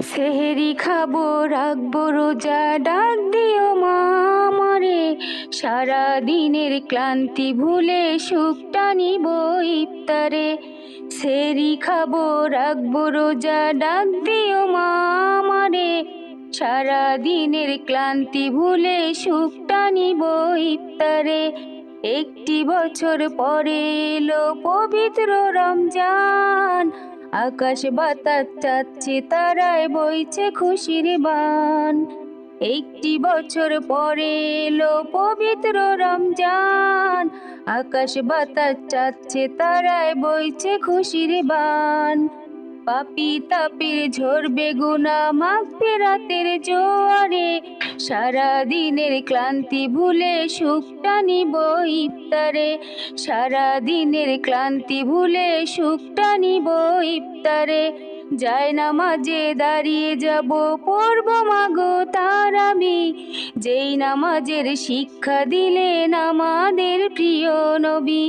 সেহেরি খাবো রাখবো রোজা, ডাক দিও মা আমারে। সারা দিনের ক্লান্তি ভুলে সুখটা নিব ইফতারে। সেহেরি খাবো রাখবো রোজা, ডাক দিও মা আমারে। সারা দিনের ক্লান্তি ভুলে সুখটা নিব ইফতারে। একটি বছর পরে এলো পবিত্র রমজান, আকাশ বাতাস চাচ্ছে তারায় বইছে খুশির বান। একটি বছর পরে এলো পবিত্র রমজান, আকাশ বাতাস চাচ্ছে তারায় বইছে খুশির বান। পাপি তাপির ঝরবে গুনাহ মাগফিরাতের জোয়ারে। সারা দিনের ক্লান্তি ভুলে সুখটা নিব ইফতারে। সারা দিনের ক্লান্তি ভুলে সুখটা নিব ইফতারে। জায়নামাজে দাঁড়িয়ে যাব পড়ব মাগো তারাবি, যেই নামাজের শিক্ষা দিলেন আমাদের প্রিয় নবী।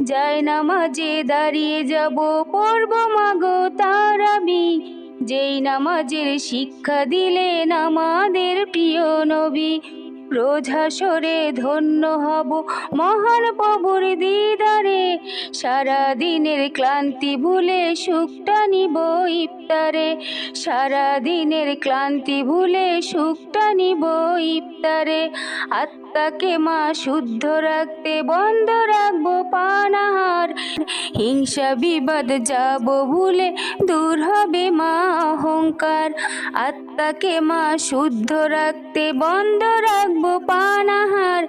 জায়নামাজে দাঁড়িয়ে যাব পড়ব মাগো তারাবি, যেই নামাজের শিক্ষা দিলেন আমাদের প্রিয় নবী। রোজ হাসরে ধন্য হব মহান প্রভুর দিদারে। সারা দিনের ক্লান্তি ভুলে সুখটা নিব ইফতারে। সারা দিনের ক্লান্তি ভুলে সুখটা নিব ইফতারে। আত্মাকে মা শুদ্ধ রাখতে বন্ধ রাখবো পানাহার। হিংসা বিবাদ যাব ভুলে দূর হবে মা অহংকার। আত্মাকে মা শুদ্ধ রাখতে বন্ধ রাখবো পানাহার।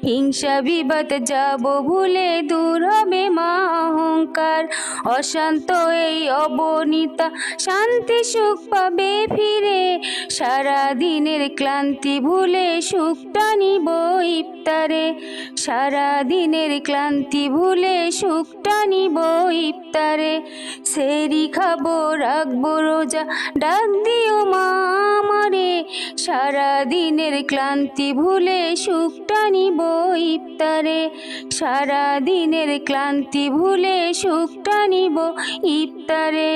হিংসা বিবাদ যাব ভুলে দূর হবে মা অহংকার। অশান্ত এই অবনীতা শান্তি সুখ পাবে ফিরে। সারা দিনের ক্লান্তি ভুলে সুখটা নিব ইফতারে। সারা দিনের ক্লান্তি ভুলে সুখটা নিব ইফতারে। সেহরি খাবো রাখবো রোজা, ডাক দিও মা আমারে। সারা দিনের ক্লান্তি ভুলে সুখটা নিব ইফতারে। সারা দিনের ক্লান্তি ভুলে সুখটা নিব ইফতারে।